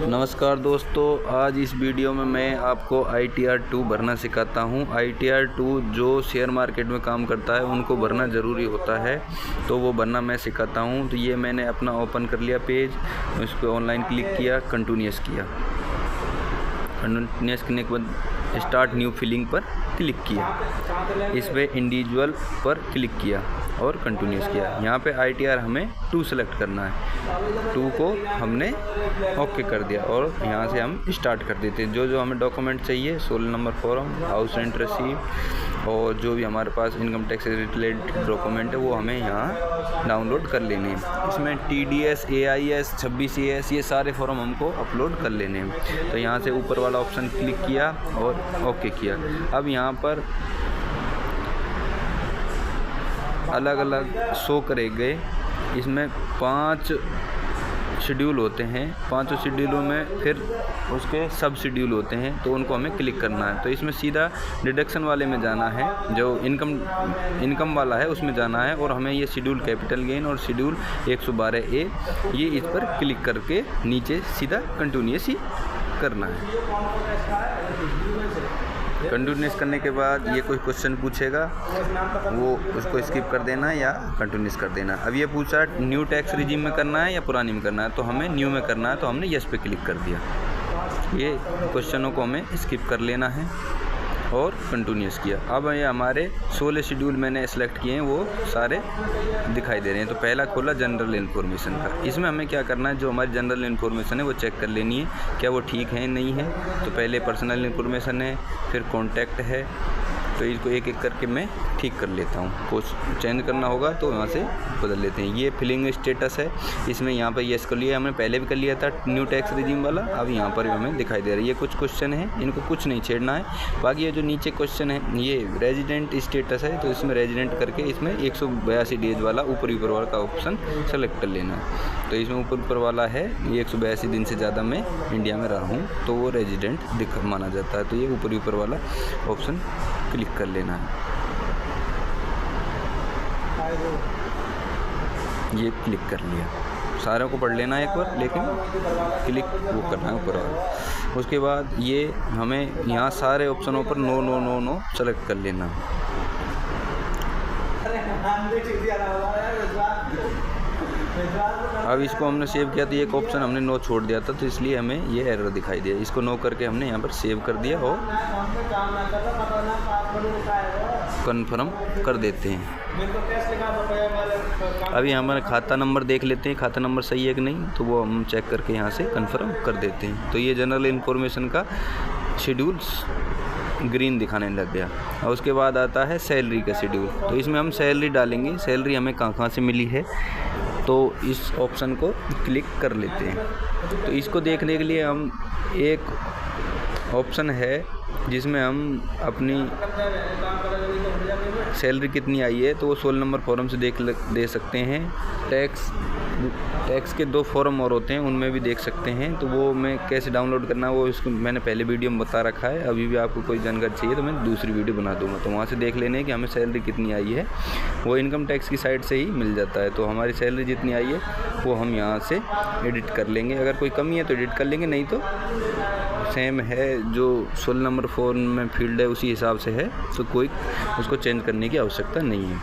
नमस्कार दोस्तों, आज इस वीडियो में मैं आपको ITR 2 भरना सिखाता हूं। ITR 2 जो शेयर मार्केट में काम करता है उनको भरना ज़रूरी होता है, तो वो भरना मैं सिखाता हूं। तो ये मैंने अपना ओपन कर लिया पेज, उस पर ऑनलाइन क्लिक किया, कंटिन्यूस किया। कंटिन्यूस करने के बाद स्टार्ट न्यू फिलिंग पर क्लिक किया, इस पर इंडिविजुअल पर क्लिक किया और कंटिन्यूस किया। यहाँ पे ITR हमें 2 सेलेक्ट करना है, 2 को हमने ओके कर दिया और यहाँ से हम स्टार्ट कर देते हैं। जो हमें डॉक्यूमेंट चाहिए, 16 number form, house rent receive और जो भी हमारे पास इनकम टैक्स से रिलेटेड डॉक्यूमेंट है वो हमें यहाँ डाउनलोड कर लेने हैं। इसमें TDS, AIS, 26AS ये सारे फॉर्म हमको अपलोड कर लेने हैं। तो यहाँ से ऊपर वाला ऑप्शन क्लिक किया और ओके किया। अब यहाँ पर अलग अलग शो करेंगे। इसमें 5 शेड्यूल होते हैं, 5 शेड्यूलों में फिर उसके सब शेड्यूल होते हैं, तो उनको हमें क्लिक करना है। तो इसमें सीधा डिडक्शन वाले में जाना है, जो इनकम वाला है उसमें जाना है और हमें ये शेड्यूल कैपिटल गेन और शेड्यूल 112A ये इस पर क्लिक करके नीचे सीधा कंटिन्यूस ही करना है। कंटिन्यूस करने के बाद ये कोई क्वेश्चन पूछेगा, वो उसको स्किप कर देना या कंटिन्यूस कर देना। अब ये पूछा न्यू टैक्स रिजीम में करना है या पुरानी में करना है, तो हमें न्यू में करना है, तो हमने यस पे क्लिक कर दिया। ये क्वेश्चनों को हमें स्किप कर लेना है और कंटिन्यूस किया। अब ये हमारे 16 शेड्यूल मैंने सेलेक्ट किए हैं, वो सारे दिखाई दे रहे हैं। तो पहला खोला जनरल इन्फॉर्मेशन का। इसमें हमें क्या करना है, जो हमारी जनरल इन्फॉर्मेशन है वो चेक कर लेनी है, क्या वो ठीक है नहीं है। तो पहले पर्सनल इन्फॉर्मेशन है, फिर कॉन्टैक्ट है, तो इसको एक एक करके मैं ठीक कर लेता हूँ। कुछ चेंज करना होगा तो यहाँ से बदल लेते हैं। ये फिलिंग स्टेटस है, इसमें यहाँ पर येस कर लिया, हमने पहले भी कर लिया था न्यू टैक्स रिजीम वाला। अब यहाँ पर हमें दिखाई दे रहा है। ये कुछ क्वेश्चन है, इनको कुछ नहीं छेड़ना है। बाकी ये जो नीचे क्वेश्चन है ये रेजिडेंट स्टेटस है, तो इसमें रेजिडेंट करके इसमें 182 डेज वाला ऊपर वाला का ऑप्शन सेलेक्ट कर लेना है। तो इसमें ऊपर वाला है, ये 182 दिन से ज़्यादा मैं इंडिया में रहा हूँ, तो वो रेजिडेंट माना जाता है। तो ये ऊपर वाला ऑप्शन क्लिक कर लेना है। ये क्लिक कर लिया, सारों को पढ़ लेना है एक बार, लेकिन क्लिक वो करना है ऊपर वाला। उसके बाद ये हमें यहाँ सारे ऑप्शनों पर no no no no select कर लेना है। अब इसको हमने सेव किया तो एक ऑप्शन हमने नो छोड़ दिया था, तो इसलिए हमें ये एरर दिखाई दिया। इसको नो करके हमने यहाँ पर सेव कर दिया और कन्फर्म कर देते हैं। अभी हमारा खाता नंबर देख लेते हैं, खाता नंबर सही है कि नहीं, तो वो हम चेक करके यहाँ से कन्फर्म कर देते हैं। तो ये जनरल इन्फॉर्मेशन का शेड्यूल ग्रीन दिखाने लग गया। और उसके बाद आता है सैलरी का शेड्यूल। तो इसमें हम सैलरी डालेंगे, सैलरी हमें कहाँ से मिली है, तो इस ऑप्शन को क्लिक कर लेते हैं। तो इसको देखने के लिए हम एक ऑप्शन है जिसमें हम अपनी सैलरी कितनी आई है, तो वो 16 नंबर फॉर्म से दे सकते हैं। टैक्स के 2 फॉर्म और होते हैं, उनमें भी देख सकते हैं। तो वो मैं कैसे डाउनलोड करना है वो इसको मैंने पहले वीडियो में बता रखा है। अभी भी आपको कोई जानकारी चाहिए तो मैं दूसरी वीडियो बना दूंगा, तो वहाँ से देख लेने कि हमें सैलरी कितनी आई है। वो इनकम टैक्स की साइट से ही मिल जाता है। तो हमारी सैलरी जितनी आई है वो हम यहाँ से एडिट कर लेंगे। अगर कोई कमी है तो एडिट कर लेंगे, नहीं तो सेम है जो 16 नंबर फॉर्म में फील्ड है उसी हिसाब से है, तो कोई उसको चेंज करने की आवश्यकता नहीं है।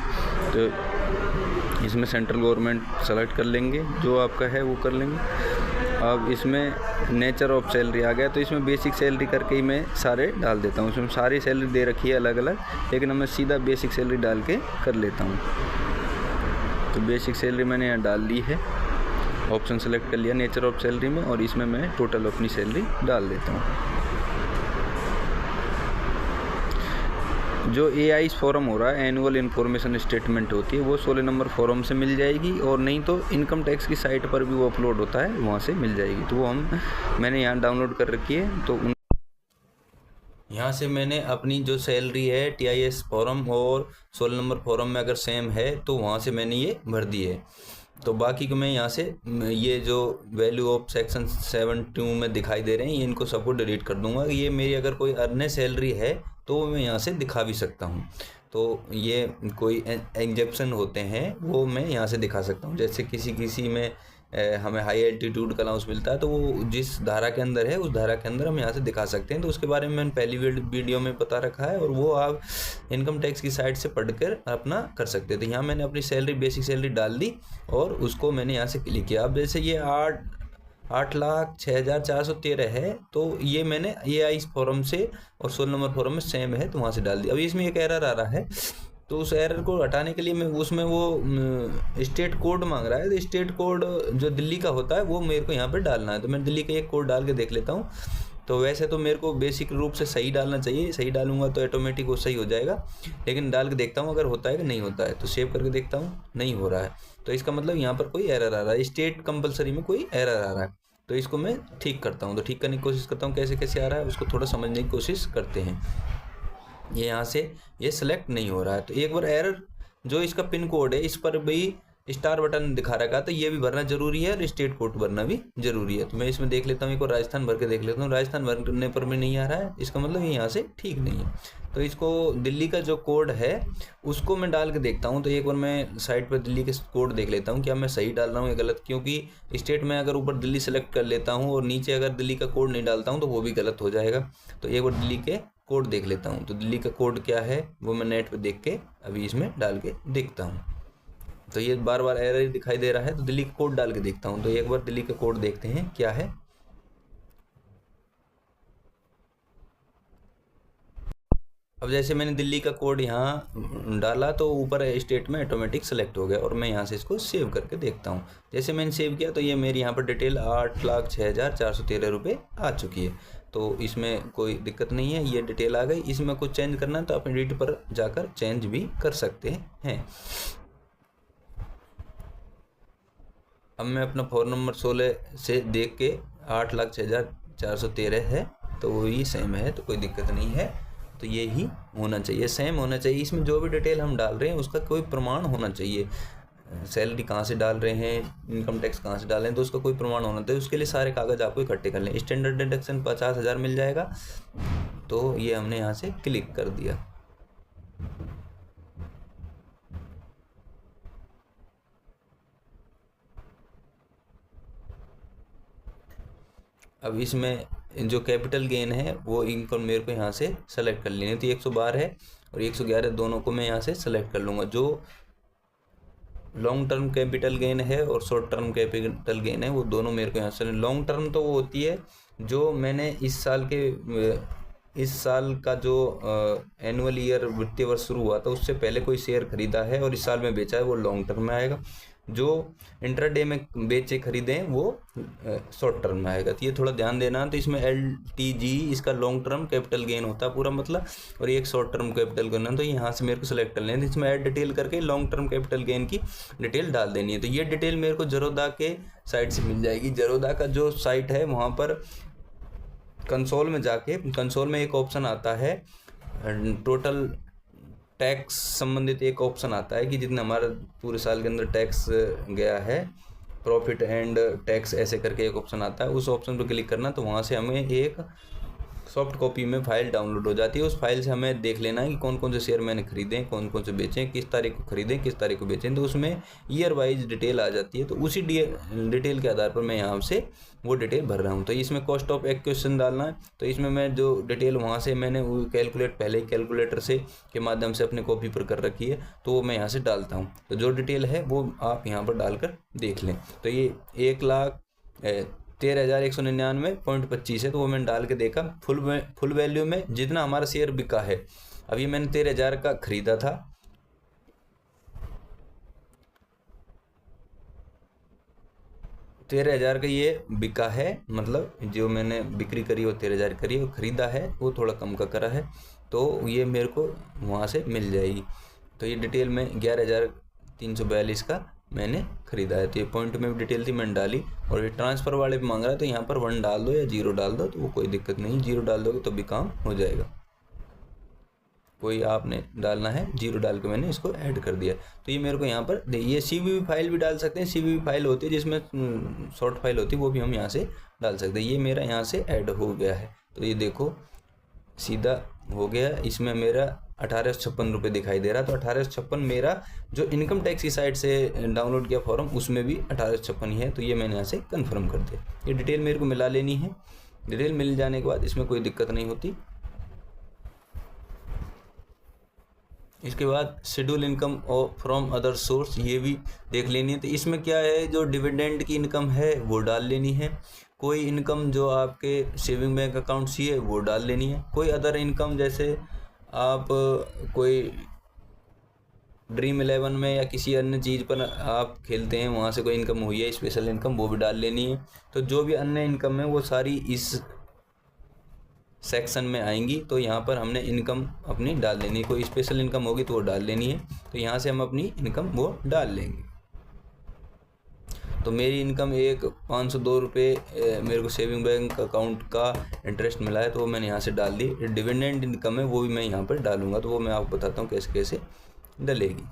तो इसमें सेंट्रल गवर्नमेंट सेलेक्ट कर लेंगे, जो आपका है वो कर लेंगे। अब इसमें नेचर ऑफ सैलरी आ गया, तो इसमें बेसिक सैलरी करके ही मैं सारे डाल देता हूँ। इसमें सारी सैलरी दे रखी है अलग अलग, लेकिन मैं सीधा बेसिक सैलरी डाल के कर लेता हूँ। तो बेसिक सैलरी मैंने यहाँ डाल दी है, ऑप्शन सेलेक्ट कर लिया नेचर ऑफ सैलरी में, और इसमें मैं टोटल अपनी सैलरी डाल देता हूँ। जो AI फॉर्म हो रहा है, एनुअल इन्फॉर्मेशन स्टेटमेंट होती है, वो 16 नंबर फॉर्म से मिल जाएगी, और नहीं तो इनकम टैक्स की साइट पर भी वो अपलोड होता है, वहाँ से मिल जाएगी। तो वो मैंने यहाँ डाउनलोड कर रखी है। तो यहाँ से मैंने अपनी जो सैलरी है TIS फॉर्म और 16 नंबर फॉर्म में अगर सेम है तो वहाँ से मैंने ये भर दी है। तो बाकी को मैं यहाँ से ये जो वैल्यू ऑफ सेक्शन 72 में दिखाई दे रहे हैं, ये इनको सबको डिलीट कर दूंगा। ये मेरी अगर कोई अन्य सैलरी है तो मैं यहाँ से दिखा भी सकता हूँ। तो ये कोई एग्जेप्शन होते हैं वो मैं यहाँ से दिखा सकता हूँ। जैसे किसी में हमें हाई एल्टीट्यूड का अलाउंस मिलता है, तो वो जिस धारा के अंदर है उस धारा के अंदर हम यहाँ से दिखा सकते हैं। तो उसके बारे में मैंने पहली वीडियो में बता रखा है, और वो आप इनकम टैक्स की साइट से पढ़कर अपना कर सकते हैं। तो यहाँ मैंने अपनी सैलरी, बेसिक सैलरी डाल दी और उसको मैंने यहाँ से क्लिक किया। अब जैसे ये 8,06,413 है, तो ये मैंने AI फॉर्म से और 16 नंबर फॉर्म में सेम है, तो वहाँ से डाल दिया। अभी इसमें एक एरर आ रहा है, तो उस एरर को हटाने के लिए मैं उसमें वो स्टेट कोड मांग रहा है, तो स्टेट कोड जो दिल्ली का होता है वो मेरे को यहाँ पे डालना है। तो मैं दिल्ली का एक कोड डाल के देख लेता हूँ। तो वैसे तो मेरे को बेसिक रूप से सही डालना चाहिए, सही डालूंगा तो ऑटोमेटिक वो सही हो जाएगा, लेकिन डाल के देखता हूँ अगर होता है कि नहीं होता है। तो सेव करके देखता हूँ, नहीं हो रहा है, तो इसका मतलब यहाँ पर कोई एरर आ रहा है, स्टेट कंपलसरी में कोई एरर आ रहा है। तो इसको मैं ठीक करता हूँ, तो ठीक करने की कोशिश करता हूँ, कैसे कैसे आ रहा है उसको थोड़ा समझने की कोशिश करते हैं। ये यहाँ से ये सिलेक्ट नहीं हो रहा है, तो एक बार एरर जो इसका पिन कोड है इस पर भी स्टार बटन दिखा रखा है, तो ये भी भरना जरूरी है और स्टेट कोड भरना भी जरूरी है। तो मैं इसमें देख लेता हूँ, एक और राजस्थान भर के देख लेता हूँ। राजस्थान भरने पर भी नहीं आ रहा है, इसका मतलब ये यहाँ से ठीक नहीं है। तो इसको दिल्ली का जो कोड है उसको मैं डाल के देखता हूँ। तो एक बार मैं साइट पर दिल्ली के कोड देख लेता हूँ, क्या मैं सही डाल रहा हूँ या गलत, क्योंकि स्टेट में अगर ऊपर दिल्ली सेलेक्ट कर लेता हूँ और नीचे अगर दिल्ली का कोड नहीं डालता हूँ तो वो भी गलत हो जाएगा। तो एक बार दिल्ली के कोड देख लेता हूँ। तो दिल्ली का कोड क्या है वो मैं नेट पे देख के अभी इसमें डाल के देखता हूँ। तो ये बार बार एरर दिखाई दे रहा है, तो दिल्ली का कोड डाल के देखता हूँ। तो एक बार दिल्ली का कोड देखते हैं क्या है। अब जैसे मैंने दिल्ली का कोड यहाँ डाला तो ऊपर स्टेट में ऑटोमेटिक सेलेक्ट हो गया, और मैं यहाँ से इसको सेव करके देखता हूँ। जैसे मैंने सेव किया तो ये मेरी यहाँ पर डिटेल 8,06,413 रुपये आ चुकी है। तो इसमें कोई दिक्कत नहीं है, ये डिटेल आ गई। इसमें कुछ चेंज करना है तो आप एडिट पर जाकर चेंज भी कर सकते हैं। अब मैं अपना फॉर्म नंबर 16 से देख के 8,06,413 है, तो वही सेम है, तो कोई दिक्कत नहीं है। तो ये ही होना चाहिए, सेम होना चाहिए। इसमें जो भी डिटेल हम डाल रहे हैं उसका कोई प्रमाण होना चाहिए। सैलरी कहाँ से डाल रहे हैं, इनकम टैक्स कहाँ से डाल रहे हैं, तो उसका कोई प्रमाण होना चाहिए। उसके लिए सारे कागज़ आपको इकट्ठे कर लें। स्टैंडर्ड डिडक्शन 50,000 मिल जाएगा, तो ये हमने यहाँ से क्लिक कर दिया। अब इसमें जो कैपिटल गेन है वो इनकम मेरे को यहाँ से सेलेक्ट कर लेनी, तो 112 है और 111 दोनों को मैं यहाँ से सेलेक्ट कर लूँगा। जो लॉन्ग टर्म कैपिटल गेन है और शॉर्ट टर्म कैपिटल गेन है वो दोनों मेरे को यहाँ से। लॉन्ग टर्म तो वो होती है जो मैंने इस साल का जो एनुअल ईयर वित्तीय वर्ष शुरू हुआ था उससे पहले कोई शेयर खरीदा है और इस साल में बेचा है, वो लॉन्ग टर्म में आएगा। जो इंट्राडे में बेचे खरीदे वो शॉर्ट टर्म में आएगा। तो ये थोड़ा ध्यान देना। तो इसमें LTG इसका लॉन्ग टर्म कैपिटल गेन होता है पूरा मतलब, और एक शॉर्ट टर्म कैपिटल गेन है। तो यहाँ से मेरे को सिलेक्ट कर लेना है, इसमें ऐड डिटेल करके लॉन्ग टर्म कैपिटल गेन की डिटेल डाल देनी है। तो ये डिटेल मेरे को जरोदा के साइट से मिल जाएगी। जरोदा का जो साइट है वहाँ पर कंसोल में जाके, कंसोल में एक ऑप्शन आता है टोटल टैक्स संबंधित, एक ऑप्शन आता है कि जितना हमारा पूरे साल के अंदर टैक्स गया है, प्रॉफिट एंड टैक्स ऐसे करके एक ऑप्शन आता है। उस ऑप्शन पर क्लिक करना, तो वहाँ से हमें एक सॉफ्ट कॉपी में फाइल डाउनलोड हो जाती है। उस फाइल से हमें देख लेना है कि कौन कौन से शेयर मैंने खरीदे, कौन कौन से बेचे, किस तारीख को खरीदें, किस तारीख को बेचें। तो उसमें ईयर वाइज डिटेल आ जाती है। तो उसी डिटेल के आधार पर मैं यहाँ से वो डिटेल भर रहा हूँ। तो इसमें कॉस्ट ऑफ एक्विजिशन डालना है। तो इसमें मैं जो डिटेल वहाँ से मैंने वो कैलकुलेट पहले ही कैलकुलेटर से के माध्यम से अपने कॉपी पर कर रखी है, तो वो मैं यहाँ से डालता हूँ। तो जो डिटेल है वो आप यहाँ पर डालकर देख लें। तो ये 1,13,199.25 है, तो वो मैंने डाल के देखा। फुल वैल्यू में जितना हमारा शेयर बिका है, अभी मैंने 13,000 का खरीदा था, 13,000 का ये बिका है, मतलब जो मैंने बिक्री करी वो 13,000 करी है, खरीदा है वो थोड़ा कम का करा है, तो ये मेरे को वहाँ से मिल जाएगी। तो ये डिटेल में 11,342 का मैंने खरीदा है। तो ये पॉइंट में भी डिटेल थी, मैंने डाली। और ये ट्रांसफ़र वाले पे मांग रहा है, तो यहाँ पर 1 डाल दो या 0 डाल दो, तो वो कोई दिक्कत नहीं, 0 डाल दोगे तो भी काम हो जाएगा। कोई आपने डालना है 0 डाल के मैंने इसको ऐड कर दिया। तो ये मेरे को यहाँ पर ये CVV फाइल भी डाल सकते हैं। CVV फाइल होती है जिसमें शॉर्ट फाइल होती है, वो भी हम यहाँ से डाल सकते हैं। ये मेरा यहाँ से ऐड हो गया है। तो ये देखो सीधा हो गया, इसमें मेरा 1856 रुपये दिखाई दे रहा। तो 1856 मेरा जो इनकम टैक्स की साइट से डाउनलोड किया फॉर्म उसमें भी 1856 ही है। तो ये मैंने यहाँ से कंफर्म कर दिया। ये डिटेल मेरे को मिला लेनी है। डिटेल मिल जाने के बाद इसमें कोई दिक्कत नहीं होती। इसके बाद शेड्यूल इनकम और फ्रॉम अदर सोर्स ये भी देख लेनी है। तो इसमें क्या है, जो डिविडेंड की इनकम है वो डाल लेनी है। कोई इनकम जो आपके सेविंग बैंक अकाउंट से है वो डाल लेनी है। कोई अदर इनकम जैसे आप कोई Dream11 में या किसी अन्य चीज़ पर आप खेलते हैं, वहाँ से कोई इनकम हुई है स्पेशल इनकम, वो भी डाल लेनी है। तो जो भी अन्य इनकम है वो सारी इस सेक्शन में आएंगी। तो यहाँ पर हमने इनकम अपनी डाल लेनी है। कोई स्पेशल इनकम होगी तो वो डाल लेनी है। तो यहाँ से हम अपनी इनकम वो डाल लेंगे। तो मेरी इनकम एक 502 रुपये मेरे को सेविंग बैंक अकाउंट का इंटरेस्ट मिला है, तो वो मैंने यहाँ से डाल दी। डिविडेंड इनकम है वो भी मैं यहाँ पर डालूँगा, तो वो मैं आपको बताता हूँ कैसे कैसे डलेगी।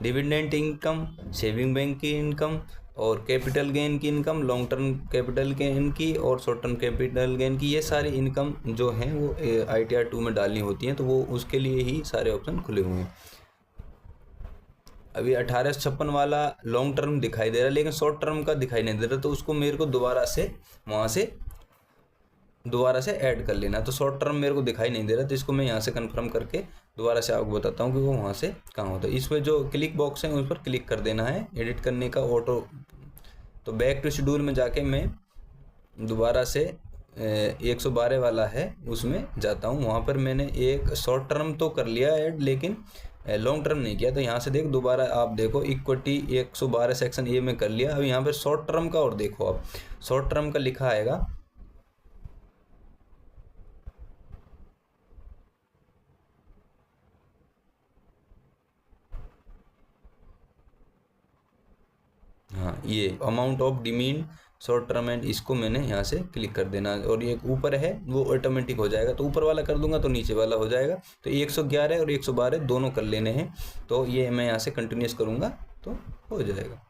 डिविडेंड इनकम, सेविंग बैंक की इनकम और कैपिटल गेन की income, long term capital gain की और शॉर्ट टर्म कैपिटल गेन की, ये सारी इनकम जो हैं वो ITR 2 में डालनी होती हैं। तो वो उसके लिए ही सारे ऑप्शन खुले हुए हैं। अभी 1856 वाला लॉन्ग टर्म दिखाई दे रहा है, लेकिन शॉर्ट टर्म का दिखाई नहीं दे रहा। तो उसको मेरे को दोबारा से वहाँ से दोबारा से ऐड कर लेना। तो शॉर्ट टर्म मेरे को दिखाई नहीं दे रहा, तो इसको मैं यहाँ से कंफर्म करके दोबारा से आपको बताता हूँ कि वो वहाँ से कहाँ होता है। इस पर जो क्लिक बॉक्स है उस पर क्लिक कर देना है एडिट करने का ऑटो। तो बैक टू शेड्यूल में जाके मैं दोबारा से 112 वाला है उसमें जाता हूँ। वहाँ पर मैंने एक शॉर्ट टर्म तो कर लिया ऐड, लेकिन लॉन्ग टर्म नहीं किया। तो यहाँ से देख दोबारा आप देखो इक्विटी 112 सेक्शन ए में कर लिया। अब यहाँ पर शॉर्ट टर्म का और देखो, आप शॉर्ट टर्म का लिखा आएगा, हाँ ये amount of demean short term and, इसको मैंने यहाँ से क्लिक कर देना। और ये ऊपर है वो ऑटोमेटिक हो जाएगा। तो ऊपर वाला कर दूंगा तो नीचे वाला हो जाएगा। तो 111 और 112 दोनों कर लेने हैं। तो ये मैं यहाँ से कंटिन्यूस करूँगा तो हो जाएगा।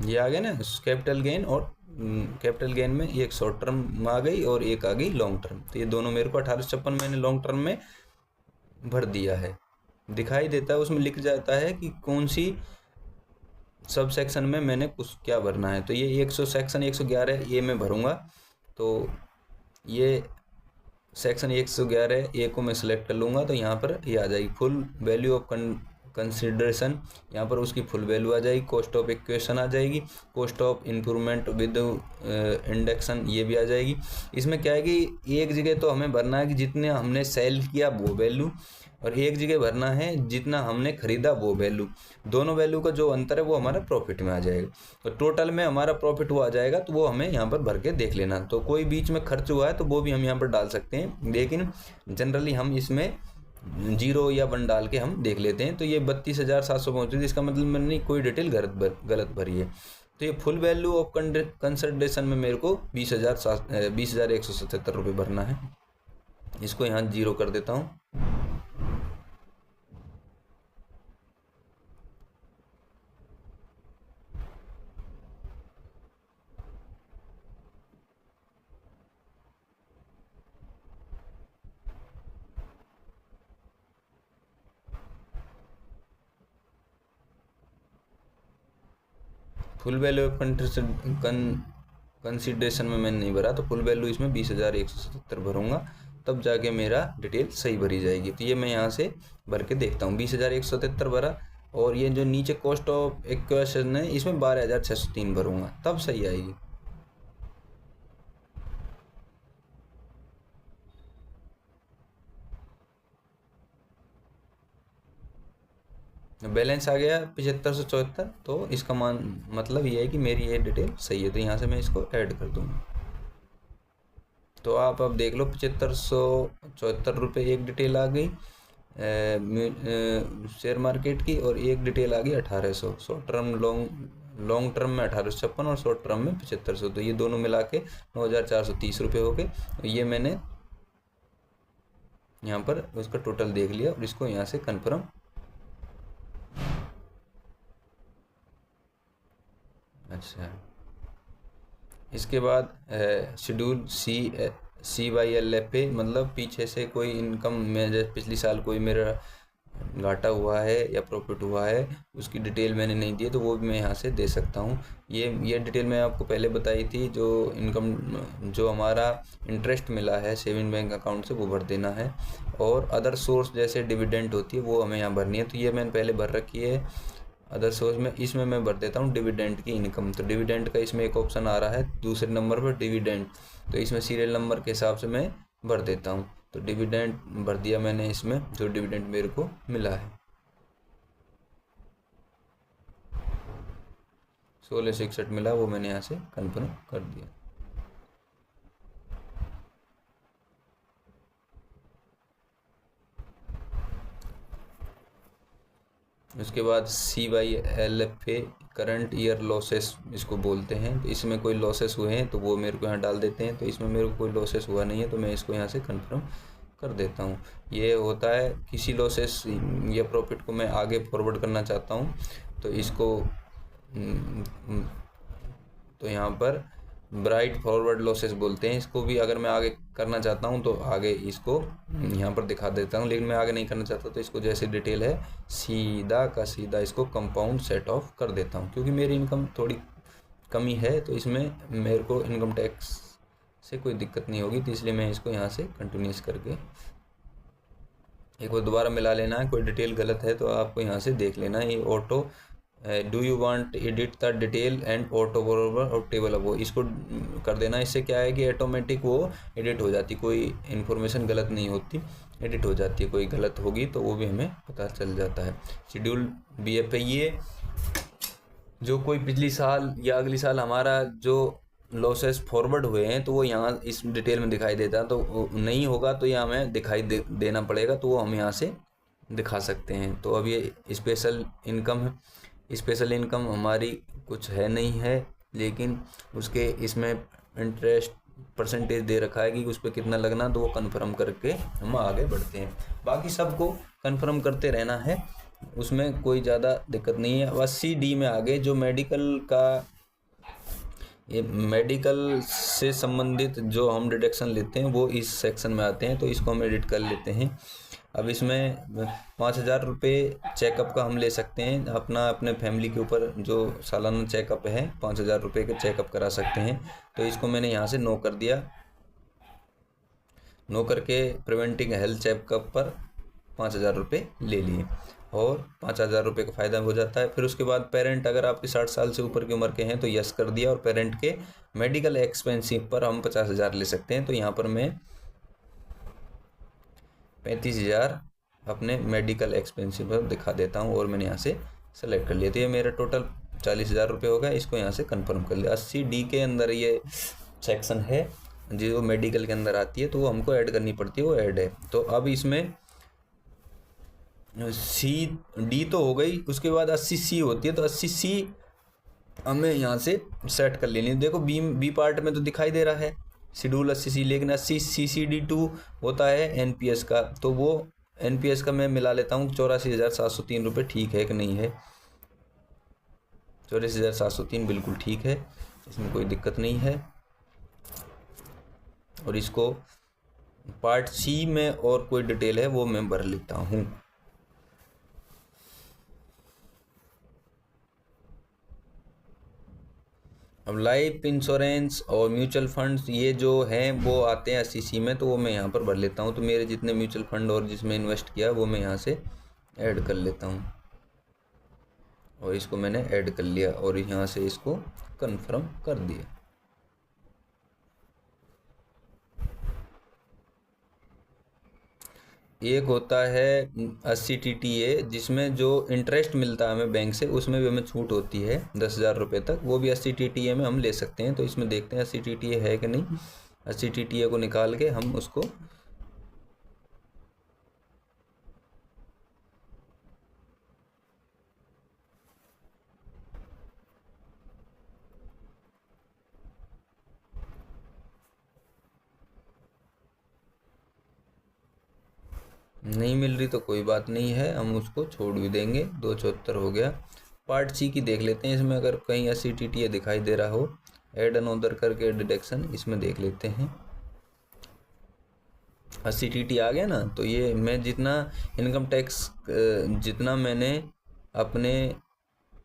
ये आ गया ना कैपिटल गेन, और कैपिटल गेन में एक शॉर्ट टर्म आ गई और एक आ गई लॉन्ग टर्म। तो ये दोनों मेरे को 1856 मैंने लॉन्ग टर्म में भर दिया है। दिखाई देता है उसमें लिख जाता है कि कौन सी सब सेक्शन में मैंने कुछ क्या भरना है। तो ये 100 सेक्शन 111 ये मैं भरूँगा। तो ये सेक्शन 111 ए को मैं सिलेक्ट कर लूँगा। तो यहाँ पर ये आ जाएगी फुल वैल्यू ऑफ कंसिडरेशन, यहाँ पर उसकी फुल वैल्यू आ जाएगी। कॉस्ट ऑफ इक्वेशन आ जाएगी, cost of improvement with induction ये भी आ जाएगी। इसमें क्या है कि एक जगह तो हमें भरना है कि जितने हमने सेल किया वो वैल्यू, और एक जगह भरना है जितना हमने खरीदा वो वैल्यू। दोनों वैल्यू का जो अंतर है वो हमारा प्रॉफिट में आ जाएगा। तो टोटल में हमारा प्रॉफिट वो आ जाएगा, तो वो हमें यहाँ पर भर के देख लेना। तो कोई बीच में खर्च हुआ है तो वो भी हम यहाँ पर डाल सकते हैं, लेकिन जनरली हम इसमें 0 या 1 डाल के हम देख लेते हैं। तो ये 32,700 पहुँच रही, इसका मतलब मैंने कोई डिटेल गलत भरी है। तो ये फुल वैल्यू ऑफ कंसिडरेशन में मेरे को 20,177 रुपये भरना है। इसको यहाँ 0 कर देता हूँ। फुल वैल्यू ऑफ कंसिडरेशन में मैंने नहीं भरा, तो फुल वैल्यू इसमें 20,177 भरूंगा, तब जाके मेरा डिटेल सही भरी जाएगी। तो ये मैं यहाँ से भर के देखता हूँ। 20,177 भरा, और ये जो नीचे कॉस्ट ऑफ इक्वेशन है इसमें 12,603 भरूंगा, तब सही आएगी। बैलेंस आ गया 7574। तो इसका मतलब ये है कि मेरी ये डिटेल सही है। तो यहाँ से मैं इसको ऐड कर दूँगा। तो आप अब देख लो 7574 रुपये एक डिटेल आ गई शेयर मार्केट की, और एक डिटेल आ गई 1800। शॉर्ट टर्म लॉन्ग टर्म में 1856 और शॉर्ट टर्म में 7500। तो ये दोनों मिला के 9,430 रुपये हो गए। तो ये मैंने यहाँ पर उसका टोटल देख लिया, और इसको यहाँ से कन्फर्म अच्छा, इसके बाद शेड्यूल CYLFA, मतलब पीछे से कोई इनकम में, जैसे पिछली साल कोई मेरा घाटा हुआ है या प्रॉफिट हुआ है, उसकी डिटेल मैंने नहीं दी है, तो वो भी मैं यहाँ से दे सकता हूँ। ये डिटेल मैं आपको पहले बताई थी। जो इनकम, जो हमारा इंटरेस्ट मिला है सेविंग बैंक अकाउंट से, वो भर देना है। और अदर सोर्स जैसे डिविडेंड होती है, वो हमें यहाँ भरनी है, तो ये मैंने पहले भर रखी है। अदर सोर्स में, इसमें मैं भर देता हूँ डिविडेंड की इनकम। तो डिविडेंड का इसमें एक ऑप्शन आ रहा है दूसरे नंबर पर, डिविडेंड, तो इसमें सीरियल नंबर के हिसाब से मैं भर देता हूँ। तो डिविडेंड भर दिया मैंने इसमें, जो डिविडेंड मेरे को मिला है 1661 मिला, वो मैंने यहाँ से कन्फर्म कर दिया। उसके बाद CYLFA, करंट ईयर लॉसेस इसको बोलते हैं। तो इसमें कोई लॉसेस हुए हैं तो वो मेरे को यहाँ डाल देते हैं। तो इसमें मेरे को कोई लॉसेस हुआ नहीं है, तो मैं इसको यहाँ से कंफर्म कर देता हूँ। ये होता है किसी लॉसेस या प्रॉफिट को मैं आगे फॉरवर्ड करना चाहता हूँ, तो इसको तो यहाँ पर ब्राइट फॉरवर्ड लॉसेस बोलते हैं इसको भी। अगर मैं आगे करना चाहता हूँ तो आगे इसको यहाँ पर दिखा देता हूँ, लेकिन मैं आगे नहीं करना चाहता तो इसको जैसे डिटेल है सीधा का सीधा इसको कंपाउंड सेट ऑफ कर देता हूँ। क्योंकि मेरी इनकम थोड़ी कमी है, तो इसमें मेरे को इनकम टैक्स से कोई दिक्कत नहीं होगी, तो इसलिए मैं इसको यहाँ से कंटिन्यूस करके एक बार दोबारा मिला लेना है। कोई डिटेल गलत है तो आपको यहाँ से देख लेना है। ये auto do you want edit the detail and auto बरोबर और टेबल, वो इसको कर देना। इससे क्या है कि ऑटोमेटिक वो एडिट हो जाती, कोई इन्फॉर्मेशन गलत नहीं होती, एडिट हो जाती है। कोई गलत होगी तो वो भी हमें पता चल जाता है। शेड्यूल BFA, ये जो कोई पिछली साल या अगली साल हमारा जो लॉसेस फॉरवर्ड हुए हैं तो वो यहाँ इस डिटेल में दिखाई देता है। तो नहीं होगा तो ये हमें दिखाई देना पड़ेगा, तो वो हम यहाँ से दिखा सकते हैं। तो अब ये स्पेशल इनकम है। स्पेशल इनकम हमारी कुछ है नहीं है, लेकिन उसके इसमें इंटरेस्ट परसेंटेज दे रखा है कि उस पर कितना लगना, तो वो कन्फर्म करके हम आगे बढ़ते हैं। बाकी सबको कन्फर्म करते रहना है, उसमें कोई ज़्यादा दिक्कत नहीं है। 80D में आगे जो मेडिकल का, ये मेडिकल से संबंधित जो हम डिडक्शन लेते हैं वो इस सेक्शन में आते हैं, तो इसको हम एडिट कर लेते हैं। अब इसमें 5000 रुपये चेकअप का हम ले सकते हैं अपने फैमिली के ऊपर। जो सालाना चेकअप है 5000 रुपये के चेकअप करा सकते हैं। तो इसको मैंने यहाँ से नो कर दिया। नो करके प्रिवेंटिंग हेल्थ चेकअप पर 5000 रुपये ले लिए और 5000 रुपये का फ़ायदा हो जाता है। फिर उसके बाद पेरेंट, अगर आपके 60 साल से ऊपर की उम्र के हैं तो यस कर दिया, और पेरेंट के मेडिकल एक्सपेंसिव पर हम 50,000 ले सकते हैं। तो यहाँ पर मैं 35,000 अपने मेडिकल एक्सपेंसिव पर दिखा देता हूँ और मैंने यहाँ से सेलेक्ट कर लिया। तो ये मेरा टोटल 40,000 रुपये हो गया। इसको यहाँ से कंफर्म कर लिया। 80D के अंदर ये सेक्शन है जो मेडिकल के अंदर आती है, तो वो हमको ऐड करनी पड़ती है, वो ऐड है। तो अब इसमें CD तो हो गई, उसके बाद 80C होती है। तो 80C हमें यहाँ से सेट कर लेनी है। देखो बी पार्ट में तो दिखाई दे रहा है शेड्यूल 80C, लेकिन 80CCD2 होता है NPS का। तो वो NPS का मैं मिला लेता हूँ 84,703 रुपये। ठीक है कि नहीं है? 84,703 बिल्कुल ठीक है, इसमें कोई दिक्कत नहीं है। और इसको पार्ट C में और कोई डिटेल है वो मैं भर लेता हूँ। अब लाइफ इंश्योरेंस और म्यूचुअल फंड्स ये जो हैं वो आते हैं 80C में, तो वो मैं यहाँ पर भर लेता हूँ। तो मेरे जितने म्यूचुअल फंड और जिसमें इन्वेस्ट किया वो मैं यहाँ से ऐड कर लेता हूँ, और इसको मैंने ऐड कर लिया और यहाँ से इसको कंफर्म कर दिया। एक होता है 80TTA, जिसमें जो इंटरेस्ट मिलता है हमें बैंक से, उसमें भी हमें छूट होती है 10,000 रुपये तक। वो भी 80TTA में हम ले सकते हैं। तो इसमें देखते हैं 80TTA है कि नहीं। 80TTA को निकाल के हम उसको नहीं मिल रही तो कोई बात नहीं है, हम उसको छोड़ भी देंगे। 274 हो गया। पार्ट सी की देख लेते हैं। इसमें अगर कहीं SCTT दिखाई दे रहा हो, एड अनदर करके डिडक्शन, इसमें देख लेते हैं। SCTT आ गया ना, तो ये मैं जितना इनकम टैक्स जितना मैंने अपने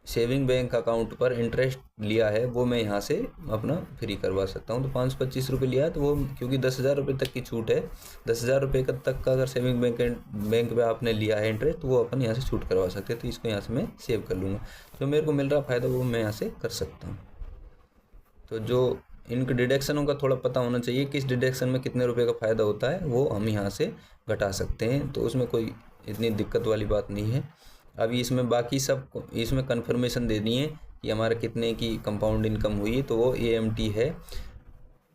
सेविंग बैंक अकाउंट पर इंटरेस्ट लिया है वो मैं यहाँ से अपना फ्री करवा सकता हूँ। तो 525 रुपये लिया है, तो वो क्योंकि 10,000 रुपये तक की छूट है, 10,000 रुपये तक का अगर सेविंग बैंक पे आपने लिया है इंटरेस्ट, तो वो अपन यहाँ से छूट करवा सकते हैं। तो इसको यहाँ से मैं सेव कर लूँगा, जो मेरे को मिल रहा फ़ायदा वो मैं यहाँ से कर सकता हूँ। तो जो इनके डिडक्शनों का थोड़ा पता होना चाहिए, किस डिडक्शन में कितने रुपए का फ़ायदा होता है, वो हम यहाँ से घटा सकते हैं। तो उसमें कोई इतनी दिक्कत वाली बात नहीं है। अभी इसमें बाकी सब इसमें कन्फर्मेशन देनी है कि हमारे कितने की कंपाउंड इनकम हुई, तो वो AMT है।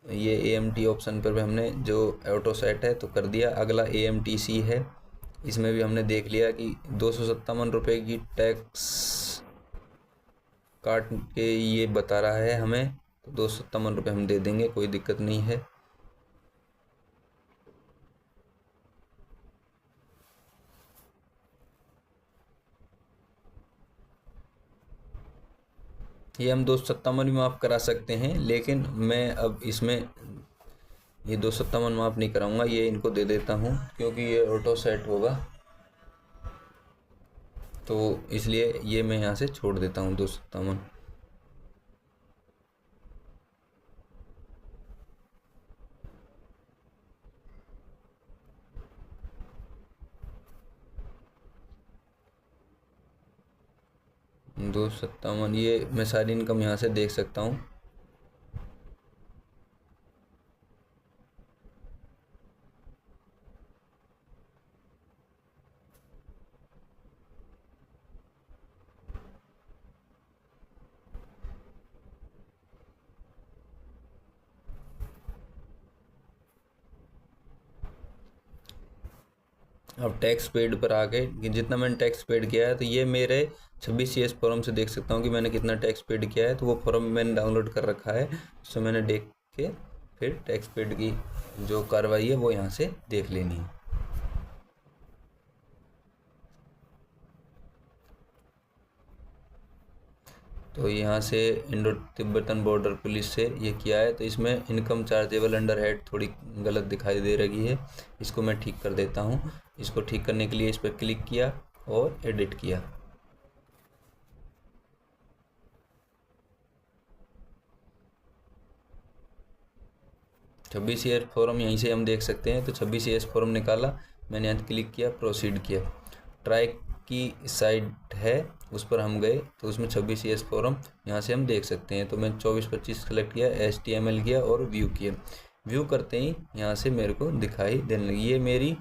ये AMT ऑप्शन पर भी हमने जो ऑटो सेट है तो कर दिया। अगला AMTC है, इसमें भी हमने देख लिया कि 257 रुपये की टैक्स काट के ये बता रहा है हमें, तो 257 रुपये हम दे देंगे, कोई दिक्कत नहीं है। ये हम 257 भी माफ़ करा सकते हैं, लेकिन मैं अब इसमें ये 257 माफ़ नहीं कराऊंगा, ये इनको दे देता हूँ क्योंकि ये ऑटो सेट होगा, तो इसलिए ये मैं यहाँ से छोड़ देता हूँ 257। ये मैं सारी इनकम यहाँ से देख सकता हूँ। अब टैक्स पेड पर आ गए कि जितना मैंने टैक्स पेड किया है, तो ये मेरे 26CS फॉर्म से देख सकता हूँ कि मैंने कितना टैक्स पेड किया है। तो वो फॉर्म मैंने डाउनलोड कर रखा है, उससे मैंने देख के फिर टैक्स पेड की जो कार्रवाई है वो यहाँ से देख लेनी है। तो यहाँ से इंडो तिब्बतन बॉर्डर पुलिस से ये किया है, तो इसमें इनकम चार्जेबल अंडर हेड थोड़ी गलत दिखाई दे रही है, इसको मैं ठीक कर देता हूँ। इसको ठीक करने के लिए इस पर क्लिक किया और एडिट किया। छब्बीस CS फॉर्म यहीं से हम देख सकते हैं। तो 26 CS फॉर्म निकाला, मैंने यहाँ क्लिक किया, प्रोसीड किया। ट्राई की साइट है उस पर हम गए, तो उसमें 26 CS फॉर्म यहाँ से हम देख सकते हैं। तो मैं 24-25 सेलेक्ट किया, HTML किया और व्यू किया। व्यू करते ही यहाँ से मेरे को दिखाई देने लगी, ये मेरी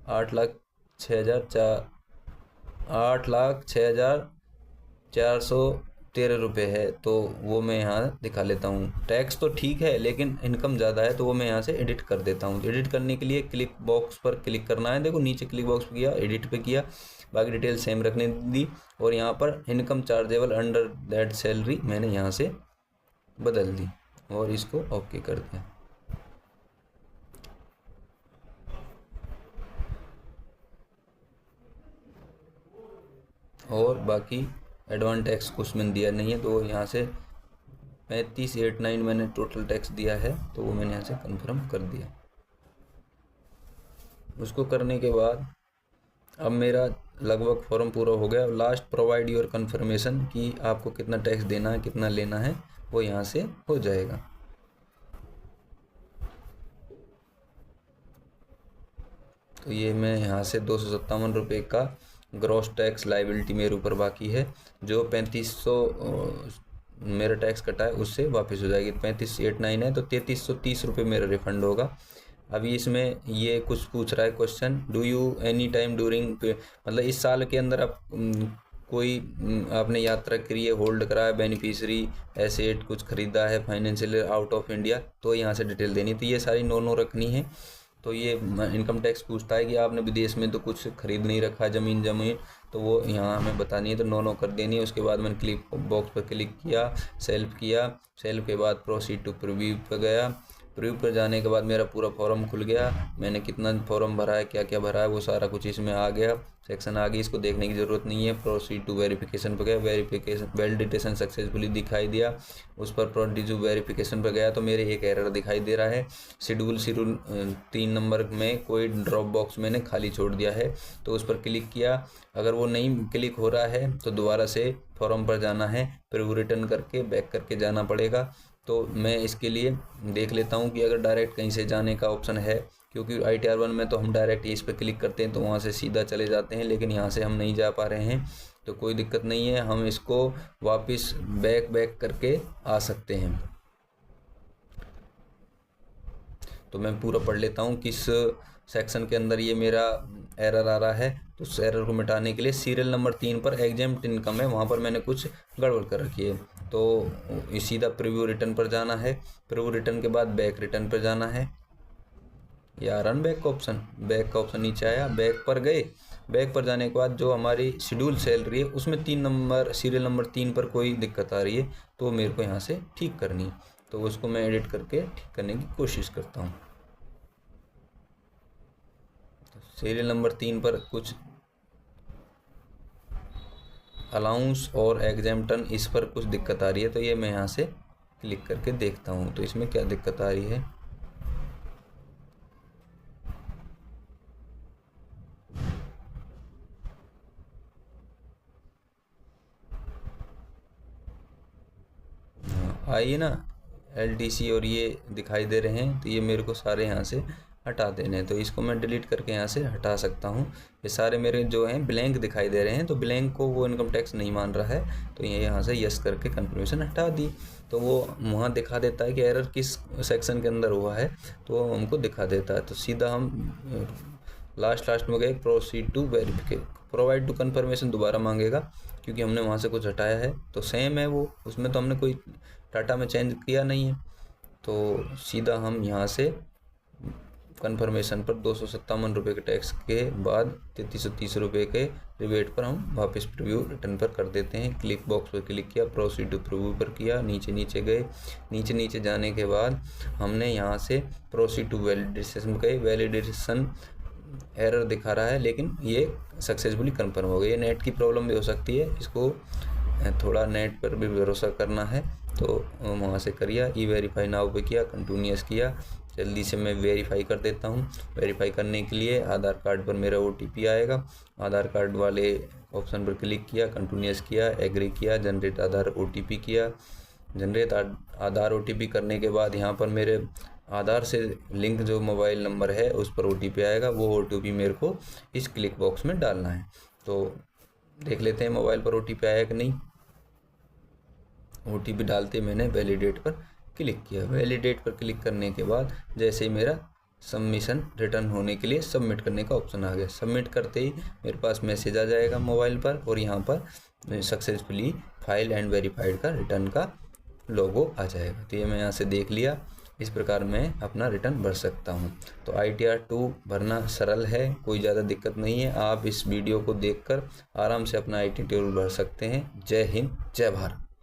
8,06,413 रुपये है। तो वो मैं यहाँ दिखा लेता हूँ। टैक्स तो ठीक है लेकिन इनकम ज़्यादा है, तो वो मैं यहाँ से एडिट कर देता हूँ। एडिट करने के लिए क्लिक बॉक्स पर क्लिक करना है, देखो नीचे क्लिक बॉक्स पर किया, एडिट पे किया, बाकी डिटेल सेम रखने दी, और यहाँ पर income chargeable under that salary मैंने यहाँ से बदल दी और इसको ओके कर दिया। और बाकी एडवांस टैक्स कुछ मैंने दिया नहीं है, तो यहाँ से 3589 मैंने टोटल टैक्स दिया है, तो वो मैंने यहाँ से कंफर्म कर दिया। उसको करने के बाद अब मेरा लगभग फॉर्म पूरा हो गया। लास्ट प्रोवाइड योर कंफर्मेशन कि आपको कितना टैक्स देना है, कितना लेना है, वो यहाँ से हो जाएगा। तो ये मैं यहाँ से 257 रुपये का ग्रॉस टैक्स लाइबिलिटी मेरे ऊपर बाकी है, जो 3500 मेरा टैक्स कटा है उससे वापस हो जाएगी। 3589 है, तो 3330 रुपये मेरा रिफंड होगा। अभी इसमें ये कुछ पूछ रहा है question, do you any time during, मतलब इस साल के अंदर आप कोई आपने यात्रा करी है, होल्ड करा है, बेनिफिशियरी एसेट कुछ खरीदा है, फाइनेंशियल आउट ऑफ इंडिया, तो यहाँ से डिटेल देनी। तो ये सारी नो रखनी है। तो ये इनकम टैक्स पूछता है कि आपने विदेश में तो कुछ खरीद नहीं रखा ज़मीन, तो वो यहाँ हमें बतानी है, तो नो कर देनी है। उसके बाद मैंने क्लिक बॉक्स पर क्लिक किया, सेल्फ किया, सेल्फ के बाद प्रोसीड टू प्रीव्यू पर गया, प्रीव्यू पर जाने के बाद मेरा पूरा फॉर्म खुल गया। मैंने कितना फॉर्म भरा है, क्या क्या भरा है, वो सारा कुछ इसमें आ गया। सेक्शन आ गई, इसको देखने की ज़रूरत नहीं है। प्रोसीड टू वेरिफिकेशन पर गया, वेरिफिकेशन वैलिडेशन सक्सेसफुली दिखाई दिया। उस पर प्रोसीड टू वेरिफिकेशन पर गया तो मेरे एक एरर दिखाई दे रहा है। शेड्यूल 3 नंबर में कोई ड्रॉप बॉक्स मैंने खाली छोड़ दिया है, तो उस पर क्लिक किया। अगर वो नहीं क्लिक हो रहा है तो दोबारा से फॉर्म पर जाना है, फिर वो रिटर्न करके बैक करके जाना पड़ेगा। तो मैं इसके लिए देख लेता हूँ कि अगर डायरेक्ट कहीं से जाने का ऑप्शन है, क्योंकि ITR 1 में तो हम डायरेक्ट इस पर क्लिक करते हैं तो वहाँ से सीधा चले जाते हैं, लेकिन यहाँ से हम नहीं जा पा रहे हैं। तो कोई दिक्कत नहीं है, हम इसको वापस बैक करके आ सकते हैं। तो मैं पूरा पढ़ लेता हूँ किस सेक्शन के अंदर ये मेरा एरर आ रहा है। तो उस एरर को मिटाने के लिए सीरियल नंबर 3 पर एग्जेम्प्ट इनकम है, वहाँ पर मैंने कुछ गड़बड़ कर रखी है। तो सीधा प्रीव्यू रिटर्न पर जाना है, प्रीव्यू रिटर्न के बाद बैक रिटर्न पर जाना है, या रन बैक का ऑप्शन नीचे आया, बैक पर गए। बैक पर जाने के बाद जो हमारी शेड्यूल सैलरी है उसमें 3 नंबर सीरियल नंबर 3 पर कोई दिक्कत आ रही है, तो मेरे को यहाँ से ठीक करनी है। तो उसको मैं एडिट करके ठीक करने की कोशिश करता हूँ। सीरियल नंबर 3 पर कुछ अलाउंस और एग्जेम्पटन, इस पर कुछ दिक्कत आ रही है, तो ये मैं यहाँ से क्लिक करके देखता हूँ तो इसमें क्या दिक्कत आ रही है। आइए ना, LTC और ये दिखाई दे रहे हैं, तो ये मेरे को सारे यहाँ से हटा देने हैं। तो इसको मैं डिलीट करके यहाँ से हटा सकता हूँ। ये सारे मेरे जो हैं ब्लैंक दिखाई दे रहे हैं, तो ब्लैंक को वो इनकम टैक्स नहीं मान रहा है, तो ये यहाँ से यस करके कंफर्मेशन हटा दी। तो वो वहाँ दिखा देता है कि एरर किस सेक्शन के अंदर हुआ है, तो वो हमको दिखा देता है। तो सीधा हम लास्ट में गए, proceed to verification, provide to confirmation दोबारा मांगेगा, क्योंकि हमने वहाँ से कुछ हटाया है। तो सेम है वो, उसमें तो हमने कोई डाटा में चेंज किया नहीं है। तो सीधा हम यहाँ से कन्फर्मेशन पर 257 रुपये के टैक्स के बाद 3330 रुपये के रिबेट पर हम वापस प्रीव्यू रिटर्न पर कर देते हैं। क्लिक बॉक्स पर क्लिक किया, प्रोसीड टू प्रीव्यू पर किया, नीचे गए। नीचे जाने के बाद हमने यहाँ से प्रोसीड टू वैलिडेशन गए। वैलिडेशन एरर दिखा रहा है, लेकिन ये सक्सेसफुली कन्फर्म हो गई। ये नेट की प्रॉब्लम भी हो सकती है, इसको थोड़ा नेट पर भी भरोसा करना है। तो वहाँ से करिए, ई वेरीफाई नाउ पे किया, कंटिन्यूअस किया। जल्दी से मैं वेरीफाई कर देता हूँ। वेरीफाई करने के लिए आधार कार्ड पर मेरा OTP आएगा। आधार कार्ड वाले ऑप्शन पर क्लिक किया, कंटिन्यूअस किया, एग्री किया, जनरेट आधार OTP किया। जनरेट आधार OTP करने के बाद यहाँ पर मेरे आधार से लिंक जो मोबाइल नंबर है उस पर OTP आएगा। वो OTP मेरे को इस क्लिक बॉक्स में डालना है। तो देख लेते हैं मोबाइल पर OTP आया कि नहीं। OTP डालते मैंने वैलिडेट पर क्लिक किया। वैलिडेट पर क्लिक करने के बाद जैसे ही मेरा सबमिशन रिटर्न होने के लिए सबमिट करने का ऑप्शन आ गया, सबमिट करते ही मेरे पास मैसेज आ जाएगा मोबाइल पर, और यहाँ पर सक्सेसफुली फाइल एंड वेरीफाइड का रिटर्न का लोगो आ जाएगा। तो ये मैं यहाँ से देख लिया। इस प्रकार मैं अपना रिटर्न भर सकता हूँ। तो ITR 2 भरना सरल है, कोई ज़्यादा दिक्कत नहीं है। आप इस वीडियो को देखकर आराम से अपना IT रिटर्न भर सकते हैं। जय हिंद, जय भारत।